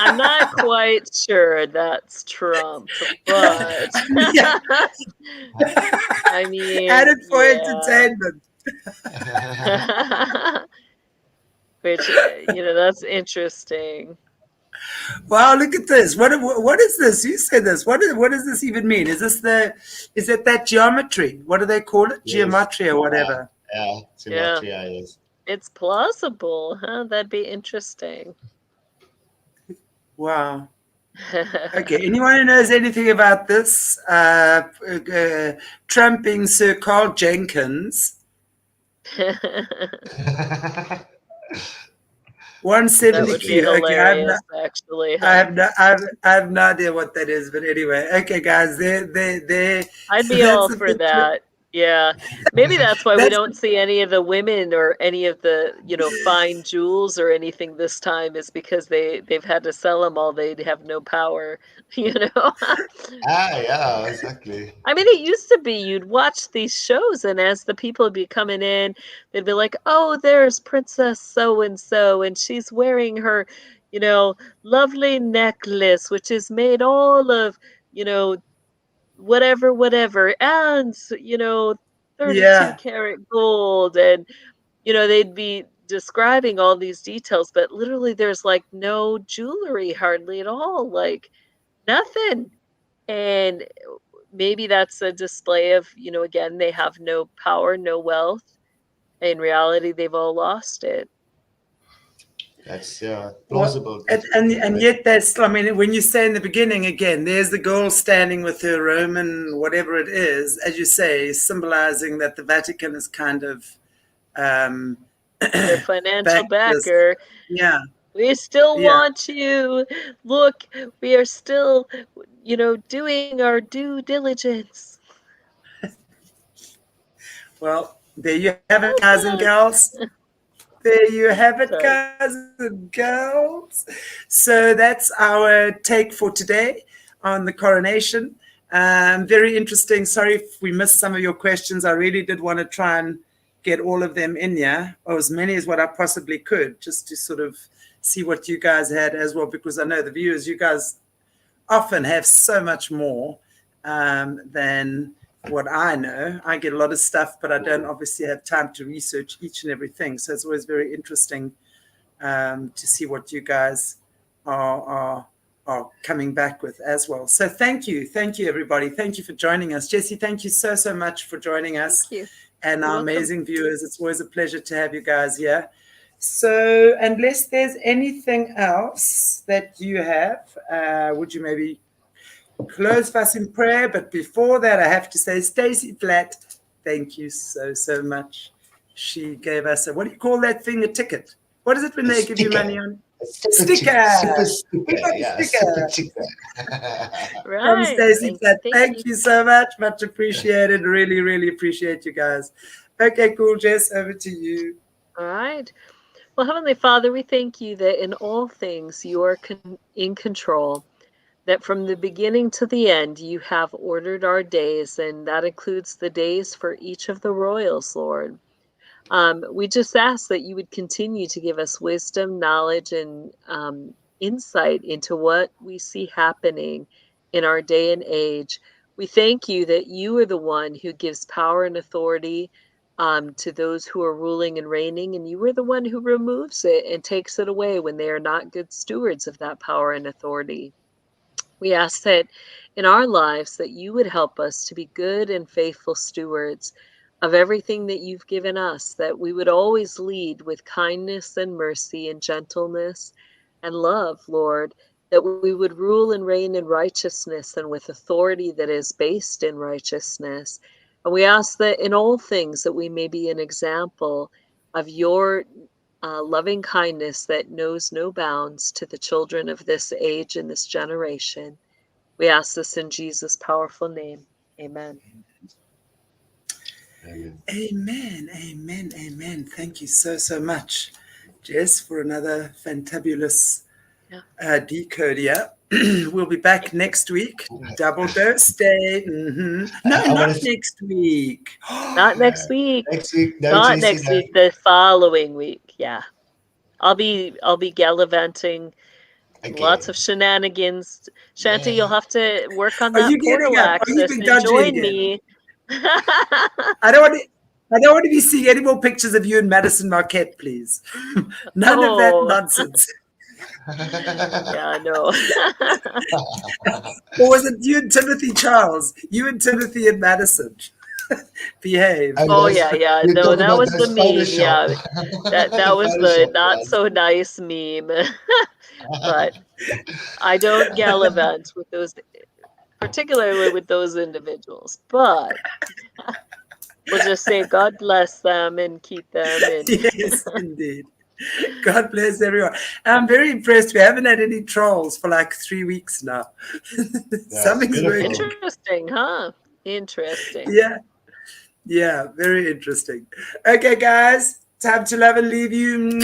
I'm not quite sure that's Trump, but I mean, added for entertainment. Which, you know, that's interesting. Wow, look at this. What is this? You said this. What does this even mean? Is it that geometry? What do they call it? Yes. Geometry or whatever. Geometry, yes. It's plausible, huh? That'd be interesting. Wow. Okay, anyone who knows anything about this? Trumping Sir Carl Jenkins. 172. Okay, actually. I have no idea what that is, but anyway. Okay, guys, I'd be all for that. Yeah, maybe that's why we don't see any of the women or any of the, you know, fine jewels or anything this time, is because they've had to sell them all. They have no power, you know. Yeah, exactly. I mean, it used to be you'd watch these shows, and as the people would be coming in, they'd be like, "Oh, there's Princess so and so, and she's wearing her, you know, lovely necklace, which is made all of, you know, whatever, and, you know, 32 karat gold," and, you know, they'd be describing all these details, but literally there's like no jewelry hardly at all, like nothing. And maybe that's a display of, you know, again, they have no power, no wealth. In reality, they've all lost it. That's plausible. And yet that's, I mean, when you say in the beginning, again, there's the girl standing with her Roman, whatever it is, as you say, symbolizing that the Vatican is kind of their financial backer. Yeah. We still want you. Look, we are still, you know, doing our due diligence. Well, there you have it, guys and girls. There you have it, guys and girls. So that's our take for today on the coronation. Very interesting. Sorry if we missed some of your questions. I really did want to try and get all of them in here, or as many as what I possibly could, just to sort of see what you guys had as well, because I know the viewers, you guys often have so much more than what I know. I get a lot of stuff, but I don't obviously have time to research each and everything. So it's always very interesting to see what you guys are coming back with as well. So thank you everybody. Thank you for joining us. Jessie, thank you so much for joining us. Thank you. And our amazing viewers. It's always a pleasure to have you guys here. So unless there's anything else that you have, would you maybe close us in prayer? But before that, I have to say, Stacey Platt, thank you so much. She gave us what do you call that thing? A ticket. What is it when they give you money on? Sticker. Right. Stacey Platt, thank you so much. Much appreciated. Really appreciate you guys. Okay, cool, Jess, over to you. All right. Well, Heavenly Father, we thank you that in all things you are in control, that from the beginning to the end you have ordered our days, and that includes the days for each of the royals, Lord. We just ask that you would continue to give us wisdom, knowledge, and insight into what we see happening in our day and age. We thank you that you are the one who gives power and authority to those who are ruling and reigning, and you are the one who removes it and takes it away when they are not good stewards of that power and authority. We ask that in our lives that you would help us to be good and faithful stewards of everything that you've given us, that we would always lead with kindness and mercy and gentleness and love, Lord, that we would rule and reign in righteousness and with authority that is based in righteousness. And we ask that in all things that we may be an example of your loving kindness that knows no bounds to the children of this age and this generation. We ask this in Jesus' powerful name. Amen. Amen. Thank you so much, Jess, for another fantabulous decode. Yeah. We'll be back next week. Double dose day. No, not next week. Not next week. Next week. No, not next week. The following week. Yeah. I'll be gallivanting. Okay. Lots of shenanigans. Shanta, you'll have to work on that portal access and join me. I don't want to be seeing any more pictures of you and Madison Marquette, please. None of that nonsense. Yeah, I know. Or was it you and Timothy Charles? You and Timothy and Madison. Behave. Oh yeah. No, that was the meme. Yeah, that was the not so nice meme. But I don't gallivant with those, particularly with those individuals. But we'll just say God bless them and keep them. Yes, indeed. God bless everyone. I'm very impressed. We haven't had any trolls for like 3 weeks now. Something's working. Interesting, huh? Interesting. Yeah, very interesting. Okay, guys, time to love and leave you.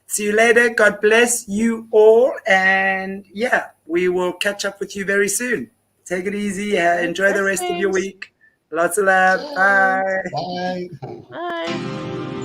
See you later. God bless you all. And we will catch up with you very soon. Take it easy. Enjoy the rest of your week. Lots of love. Bye. Bye. Bye.